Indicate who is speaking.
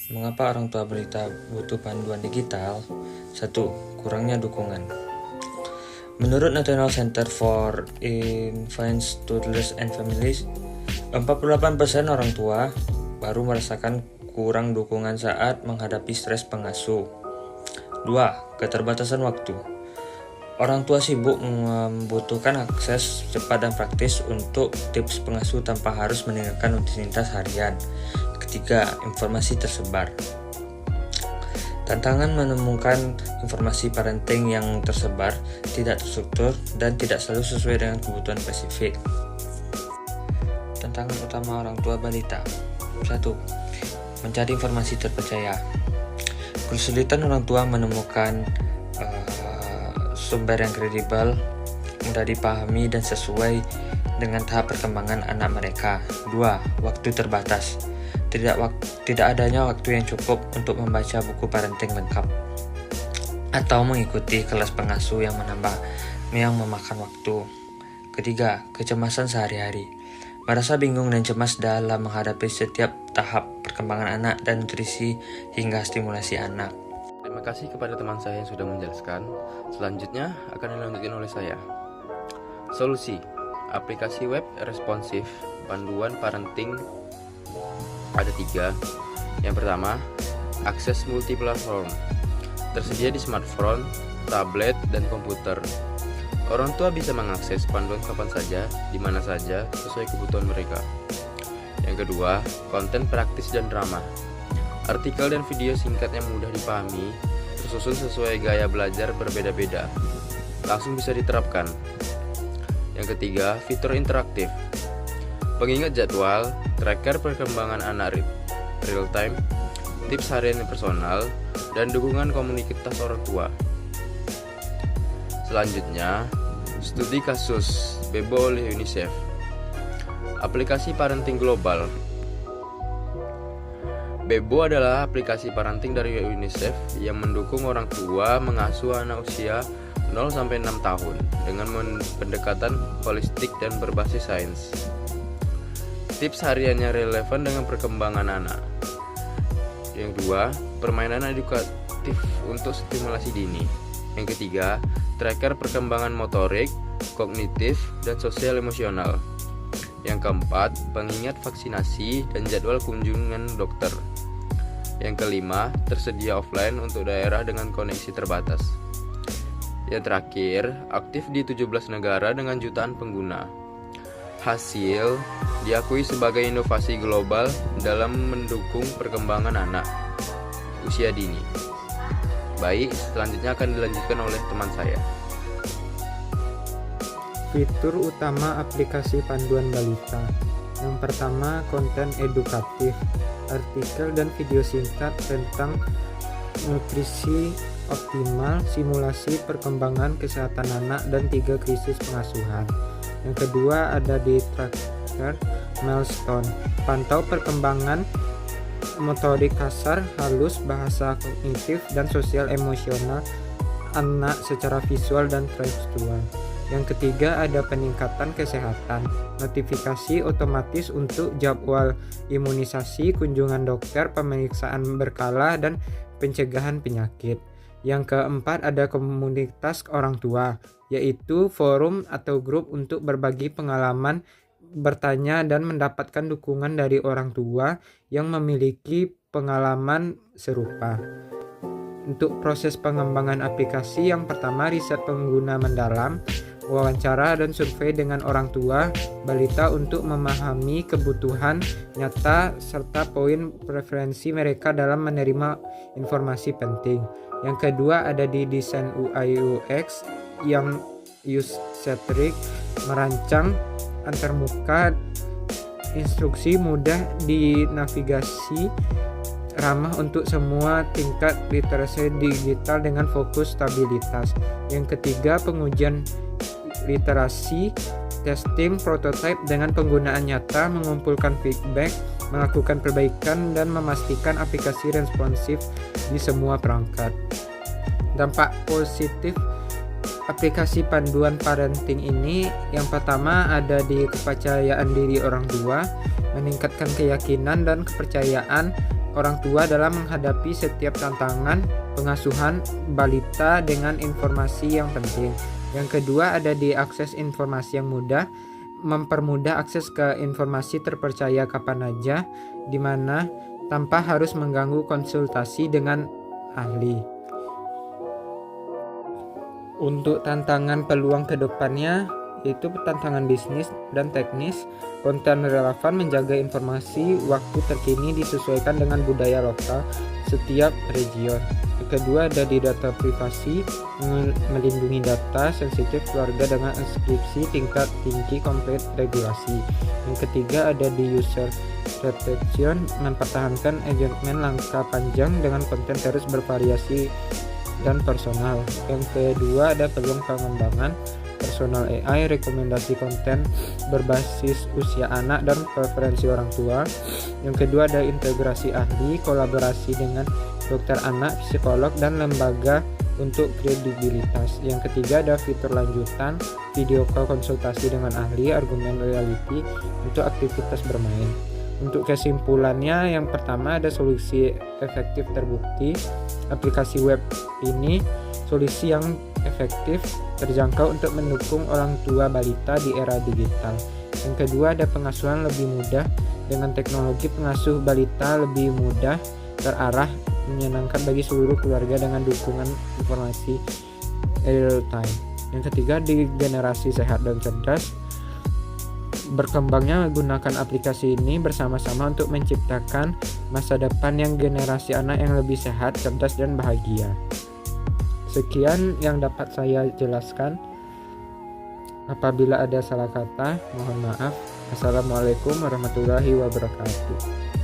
Speaker 1: Mengapa orang tua balita butuh panduan digital? 1. Kurangnya dukungan. Menurut National Center for Infants, Toddlers and Families, 48% orang tua baru merasakan kurang dukungan saat menghadapi stres pengasuh. 2. Keterbatasan waktu. Orang tua sibuk membutuhkan akses cepat dan praktis untuk tips pengasuh tanpa harus meninggalkan rutinitas harian. Ketiga, informasi tersebar. Tantangan menemukan informasi parenting yang tersebar, tidak terstruktur, dan tidak selalu sesuai dengan kebutuhan spesifik. Tantangan utama orang tua balita. 1. Mencari informasi terpercaya. Kesulitan orang tua menemukan sumber yang kredibel, mudah dipahami dan sesuai dengan tahap perkembangan anak mereka. 2. Waktu terbatas. Tidak adanya waktu yang cukup untuk membaca buku parenting lengkap atau mengikuti kelas pengasuh yang memakan waktu. Ketiga, kecemasan sehari-hari. Merasa bingung dan cemas dalam menghadapi setiap tahap perkembangan anak dan nutrisi hingga stimulasi anak.
Speaker 2: Terima kasih kepada teman saya yang sudah menjelaskan. Selanjutnya akan dilanjutkan oleh saya. Solusi: aplikasi web responsif panduan parenting ada 3. Yang pertama, akses multiplatform. Tersedia di smartphone, tablet, dan komputer. Orang tua bisa mengakses panduan kapan saja, di mana saja, sesuai kebutuhan mereka. Yang kedua, konten praktis dan drama. Artikel dan video singkat yang mudah dipahami, tersusun sesuai gaya belajar berbeda-beda. Langsung bisa diterapkan. Yang ketiga, fitur interaktif. Pengingat jadwal, tracker perkembangan anak real time, tips harian yang personal, dan dukungan komunitas orang tua. Selanjutnya, studi kasus Bebo oleh UNICEF. Aplikasi parenting global. Bebo adalah aplikasi parenting dari UNICEF yang mendukung orang tua mengasuh anak usia 0-6 tahun dengan pendekatan holistik dan berbasis sains. Tips harian yang relevan dengan perkembangan anak. Yang kedua, permainan edukatif untuk stimulasi dini. Yang ketiga, tracker perkembangan motorik, kognitif, dan sosial emosional. Yang keempat, pengingat vaksinasi dan jadwal kunjungan dokter. Yang kelima, tersedia offline untuk daerah dengan koneksi terbatas. Yang terakhir, aktif di 17 negara dengan jutaan pengguna. Hasil diakui sebagai inovasi global dalam mendukung perkembangan anak usia dini. Baik, selanjutnya akan dilanjutkan oleh teman saya.
Speaker 3: Fitur utama aplikasi panduan balita. Yang pertama, konten edukatif, artikel dan video singkat tentang nutrisi optimal, simulasi perkembangan kesehatan anak, dan 3 krisis pengasuhan. Yang kedua, ada di tracker milestone, pantau perkembangan motorik kasar, halus, bahasa kognitif, dan sosial emosional anak secara visual dan tekstual. Yang ketiga, ada peningkatan kesehatan, notifikasi otomatis untuk jadwal imunisasi, kunjungan dokter, pemeriksaan berkala, dan pencegahan penyakit. Yang keempat, ada komunitas orang tua, yaitu forum atau grup untuk berbagi pengalaman, bertanya, dan mendapatkan dukungan dari orang tua yang memiliki pengalaman serupa. Untuk proses pengembangan aplikasi, yang pertama, riset pengguna mendalam, wawancara dan survei dengan orang tua balita untuk memahami kebutuhan nyata serta poin preferensi mereka dalam menerima informasi penting. Yang kedua, ada di desain UI UX yang user-centric, merancang antarmuka, instruksi mudah dinavigasi, ramah untuk semua tingkat literasi digital dengan fokus stabilitas. Yang ketiga, pengujian literasi, testing prototipe dengan penggunaan nyata, mengumpulkan feedback, melakukan perbaikan, dan memastikan aplikasi responsif di semua perangkat. Dampak positif aplikasi panduan parenting ini, yang pertama ada di kepercayaan diri orang tua, meningkatkan keyakinan dan kepercayaan orang tua dalam menghadapi setiap tantangan pengasuhan balita dengan informasi yang penting. Yang kedua ada di akses informasi yang mudah, mempermudah akses ke informasi terpercaya kapan aja, di mana tanpa harus mengganggu konsultasi dengan ahli. Untuk tantangan peluang ke depannya, yaitu tantangan bisnis dan teknis, konten relevan menjaga informasi waktu terkini disesuaikan dengan budaya lokal setiap region. Yang kedua ada di data privasi, melindungi data sensitif keluarga dengan inskripsi tingkat tinggi komplit regulasi. Yang ketiga ada di user protection, mempertahankan engagement langkah panjang dengan konten terus bervariasi dan personal. Yang kedua ada peluang pengembangan personal AI, rekomendasi konten berbasis usia anak dan preferensi orang tua. Yang kedua ada integrasi ahli, kolaborasi dengan dokter anak, psikolog, dan lembaga untuk kredibilitas. Yang ketiga ada fitur lanjutan, video call konsultasi dengan ahli, argumen reality untuk aktivitas bermain. Untuk kesimpulannya, yang pertama ada solusi efektif terbukti. Aplikasi web ini solusi yang efektif terjangkau untuk mendukung orang tua balita di era digital. Yang kedua ada pengasuhan lebih mudah dengan teknologi pengasuh balita lebih mudah, terarah, menyenangkan bagi seluruh keluarga dengan dukungan informasi real time. Yang ketiga di generasi sehat dan cerdas, berkembangnya menggunakan aplikasi ini bersama-sama untuk menciptakan masa depan yang generasi anak yang lebih sehat, cerdas, dan bahagia. Sekian yang dapat saya jelaskan. Apabila ada salah kata, mohon maaf. Assalamualaikum warahmatullahi wabarakatuh.